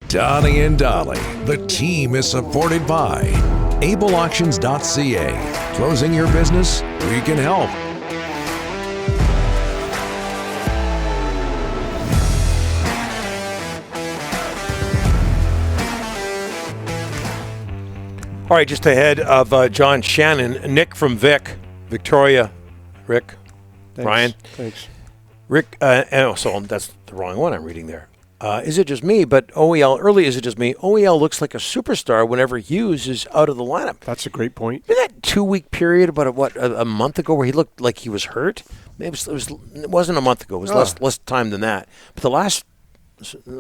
Donnie and Dolly, the team is supported by ableauctions.ca. Closing your business? We can help. All right, just ahead of John Shannon, Nick from Victoria, Rick, Thanks. Ryan. Thanks. Rick, so that's the wrong one I'm reading there. Is it just me? But is it just me? OEL looks like a superstar whenever Hughes is out of the lineup. That's a great point. Remember that 2-week period about a month ago where he looked like he was hurt? Maybe it wasn't a month ago. It was less time than that. But the last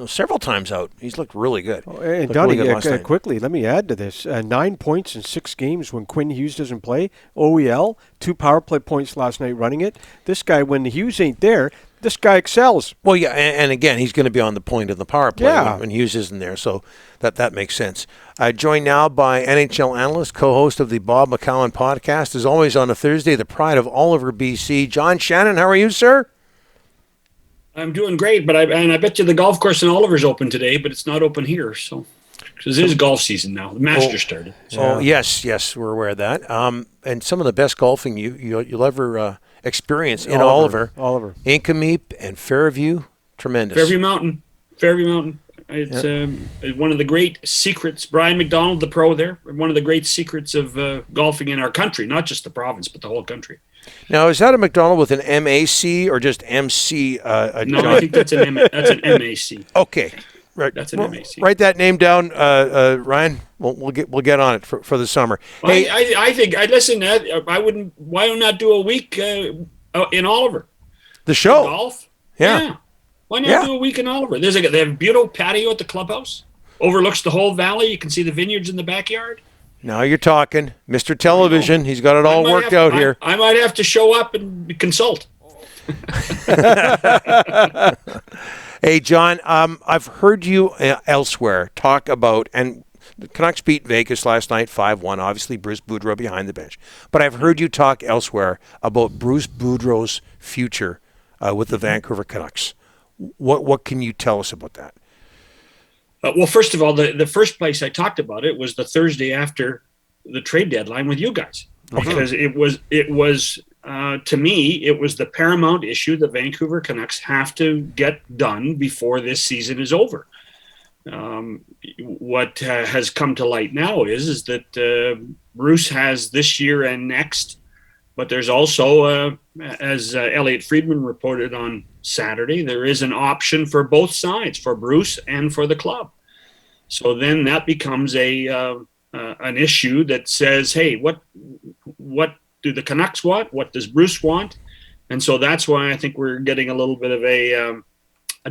several times out, he's looked really good. And Donnie, quickly, let me add to this. 9 points in 6 games when Quinn Hughes doesn't play. OEL, 2 power play points last night running it. This guy, when Hughes ain't there, this guy excels. Well, yeah, and again, he's going to be on the point of the power play when Hughes isn't there, so that makes sense. Joined now by NHL Analyst, co-host of the Bob McCown podcast, as always on a Thursday, the pride of Oliver, BC. John Shannon, how are you, sir? I'm doing great, but I bet you the golf course in Oliver's open today, but it's not open here, so because it is golf season now. The Masters started. So. Oh, yes, we're aware of that. And some of the best golfing you'll ever experience in Oliver. Incomeep and Fairview, tremendous. Fairview Mountain. It's one of the great secrets. Brian McDonald, the pro there, one of the great secrets of golfing in our country, not just the province, but the whole country. Now, is that a McDonald with an MAC or just MC? No, I think that's an MAC. Okay, right. That's an MAC. Write that name down, Ryan. We'll get on it for the summer. Hey, I think listen. I wouldn't. Why not do a week in Oliver? The show golf. Yeah. Why not do a week in Oliver? They have a beautiful patio at the clubhouse. Overlooks the whole valley. You can see the vineyards in the backyard. Now you're talking. Mr. Television, he's got it all worked out here. I might have to show up and consult. Hey, John, I've heard you elsewhere talk about, and the Canucks beat Vegas last night 5-1, obviously Bruce Boudreau behind the bench. But I've heard you talk elsewhere about Bruce Boudreau's future with the Vancouver Canucks. What can you tell us about that? Well, first of all, the first place I talked about it was the Thursday after the trade deadline with you guys, because it was to me, it was the paramount issue the Vancouver Canucks have to get done before this season is over. What has come to light now is that Bruce has this year and next, but there's also, as Elliot Friedman reported on Saturday, there is an option for both sides, for Bruce and for the club. So then that becomes an issue that says, hey, what do the Canucks want? What does Bruce want? And so that's why I think we're getting a little bit of a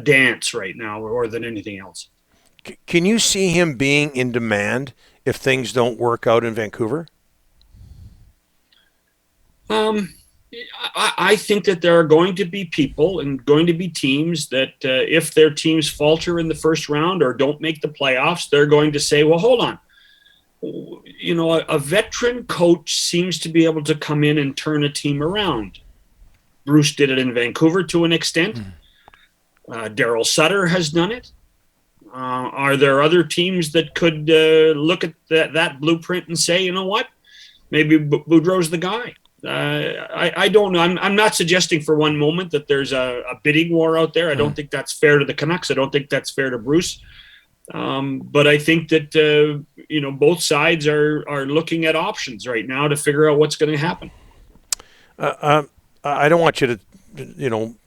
dance right now, more than anything else. Can you see him being in demand if things don't work out in Vancouver? I think that there are going to be people and going to be teams that if their teams falter in the first round or don't make the playoffs, they're going to say, well, hold on. You know, a veteran coach seems to be able to come in and turn a team around. Bruce did it in Vancouver to an extent. Darryl Sutter has done it. Are there other teams that could look at that blueprint and say, you know what, maybe Boudreau's the guy? I don't know. I'm not suggesting for one moment that there's a bidding war out there. I don't think that's fair to the Canucks. I don't think that's fair to Bruce. But I think that, both sides are looking at options right now to figure out what's going to happen. I don't want you to,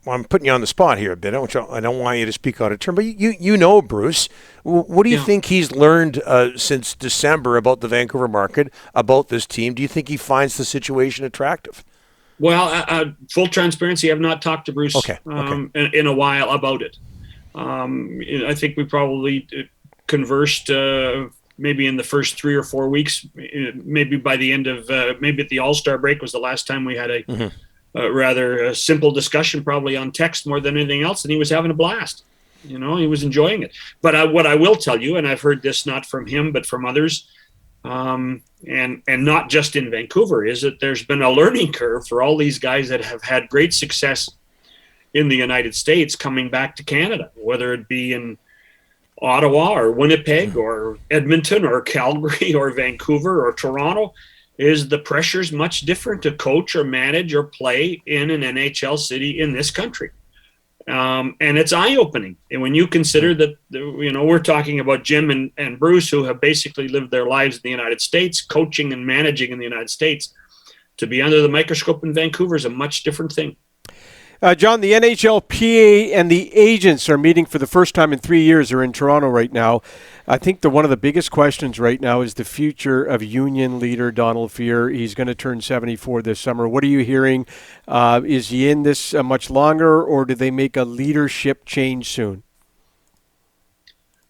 I'm putting you on the spot here a bit. I don't want you to speak out of turn, but you know Bruce. What do you think he's learned since December about the Vancouver market, about this team? Do you think he finds the situation attractive? Well, full transparency, I've not talked to Bruce in a while about it. I think we probably conversed maybe in the first 3 or 4 weeks, maybe by the end of maybe at the All-Star break was the last time we had a rather simple discussion, probably on text more than anything else, and he was having a blast. He was enjoying it. But what I will tell you, and I've heard this not from him but from others, and not just in Vancouver, is that there's been a learning curve for all these guys that have had great success in the United States coming back to Canada, whether it be in Ottawa or Winnipeg or Edmonton or Calgary or Vancouver or Toronto, is the pressure's much different to coach or manage or play in an NHL city in this country. And it's eye-opening. And when you consider that, we're talking about Jim and Bruce, who have basically lived their lives in the United States, coaching and managing in the United States, to be under the microscope in Vancouver is a much different thing. John, the NHLPA and the agents are meeting for the first time in 3 years. They're in Toronto right now. I think one of the biggest questions right now is the future of union leader Donald Fehr. He's going to turn 74 this summer. What are you hearing? Is he in this much longer, or do they make a leadership change soon?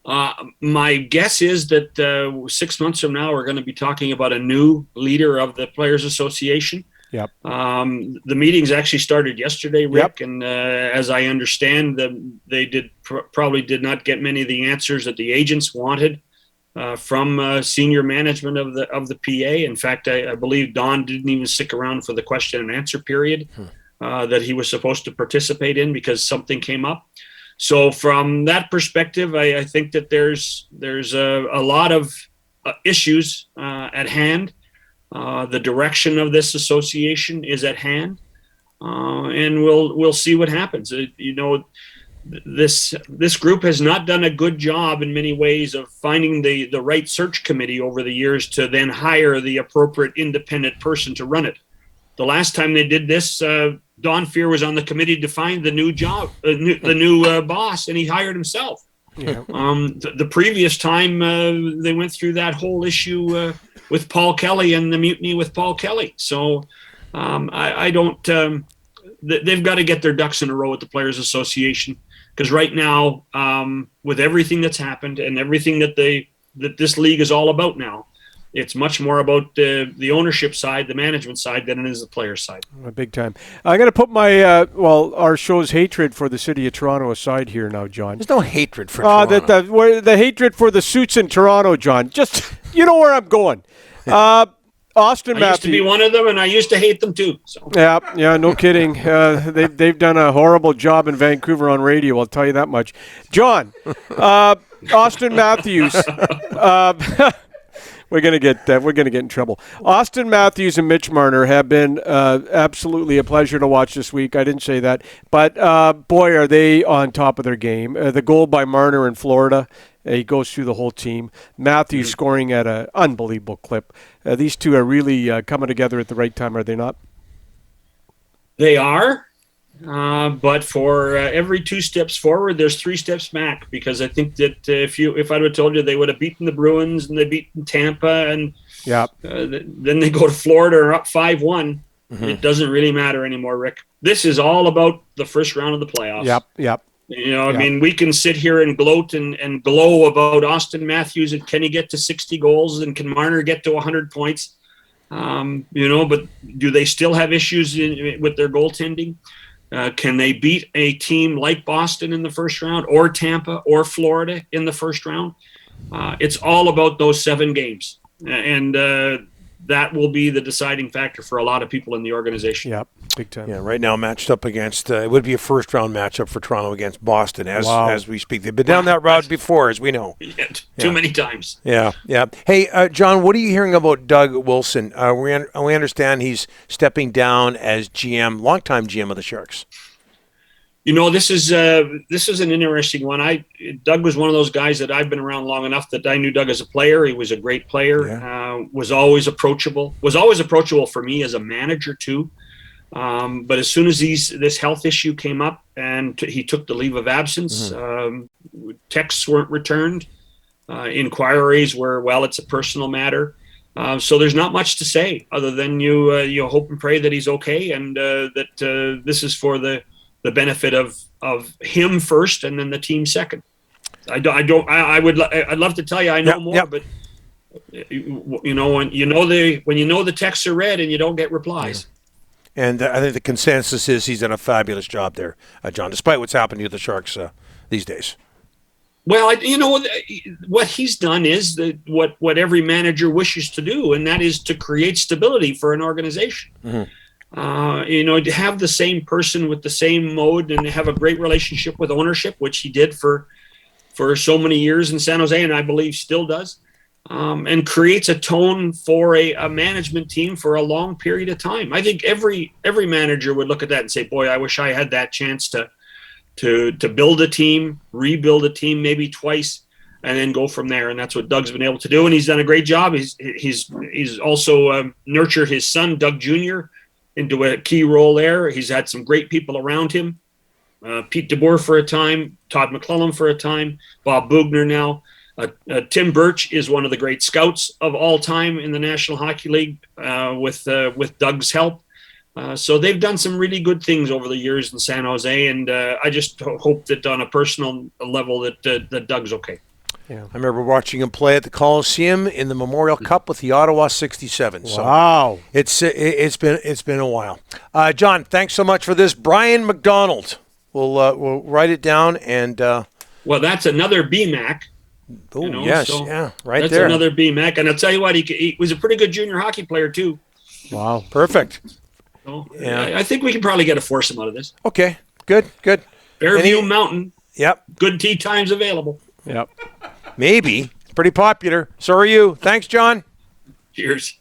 My guess is that 6 months from now, we're going to be talking about a new leader of the Players Association. Yep. The meetings actually started yesterday, Rick, yep. And as I understand, they probably did not get many of the answers that the agents wanted from senior management of the PA. In fact, I believe Don didn't even stick around for the question and answer period that he was supposed to participate in because something came up. So from that perspective, I think that there's a lot of issues at hand. The direction of this association is at hand, and we'll see what happens. This group has not done a good job in many ways of finding the right search committee over the years to then hire the appropriate independent person to run it. The last time they did this, Don Fehr was on the committee to find the new job, the new boss, and he hired himself. Yeah. The previous time they went through that whole issue with Paul Kelly and the mutiny with Paul Kelly. So I don't. They've got to get their ducks in a row with the Players Association, because right now, with everything that's happened and everything that this league is all about now, it's much more about the ownership side, the management side, than it is the player side. Big time. I'm going to put my, our show's hatred for the city of Toronto aside here now, John. There's no hatred for Toronto. The hatred for the suits in Toronto, John. Just, you know where I'm going. Austin Matthews. I used to be one of them, and I used to hate them too. So. Yeah, no kidding. They've done a horrible job in Vancouver on radio, I'll tell you that much. John, Austin Matthews. We're gonna get in trouble. Austin Matthews and Mitch Marner have been absolutely a pleasure to watch this week. I didn't say that, but boy, are they on top of their game. The goal by Marner in Florida, he goes through the whole team. Matthews scoring at an unbelievable clip. These two are really coming together at the right time, are they not? They are. But for every 2 steps forward, there's 3 steps back, because I think that if I'd have told you they would have beaten the Bruins and they beaten Tampa and then they go to Florida or up 5-1, it doesn't really matter anymore, Rick. This is all about the first round of the playoffs. Yep. I mean, we can sit here and gloat and glow about Austin Matthews and can he get to 60 goals and can Marner get to 100 points? But do they still have issues with their goaltending? Can they beat a team like Boston in the first round, or Tampa or Florida in the first round? It's all about those 7 games. And that will be the deciding factor for a lot of people in the organization. Yep, big time. Yeah, right now matched up against, it would be a first-round matchup for Toronto against Boston as we speak. They've been down that route before, as we know. Too many times. Yeah. Hey, John, what are you hearing about Doug Wilson? We understand he's stepping down as GM, longtime GM of the Sharks. This is an interesting one. Doug was one of those guys that I've been around long enough that I knew Doug as a player. He was a great player, was always approachable for me as a manager too. But as soon as this health issue came up and he took the leave of absence, texts weren't returned, inquiries were, well, it's a personal matter. So there's not much to say other than you hope and pray that he's okay, and that this is for the benefit of him first and then the team second. I'd love to tell you I know more, but when you know the texts are read and you don't get replies. Yeah. And I think the consensus is he's done a fabulous job there, John, despite what's happening to the Sharks these days. Well, what he's done is what every manager wishes to do, and that is to create stability for an organization. To have the same person with the same mode and have a great relationship with ownership, which he did for for so many years in San Jose, and I believe still does, and creates a tone for a management team for a long period of time. I think every manager would look at that and say, boy, I wish I had that chance to build a team, rebuild a team maybe twice, and then go from there. And that's what Doug's been able to do, and he's done a great job. He's also nurtured his son, Doug Jr., into a key role there. He's had some great people around him. Pete DeBoer for a time, Todd McClellan for a time, Bob Bugner now. Tim Birch is one of the great scouts of all time in the National Hockey League with Doug's help. So they've done some really good things over the years in San Jose, and I just hope that on a personal level that Doug's okay. Yeah. I remember watching him play at the Coliseum in the Memorial Cup with the Ottawa 67. So wow. It's been a while. John, thanks so much for this. Brian McDonald. We'll write it down and. Well, that's another BMAC. Oh, yes, so yeah, right that's there. That's another BMAC, and I'll tell you what, he was a pretty good junior hockey player too. Wow, perfect. So, yeah, I think we can probably get a foursome out of this. Okay, good. Fairview Mountain. Yep. Good tea times available. Yep. Maybe. It's pretty popular. So are you. Thanks, John. Cheers.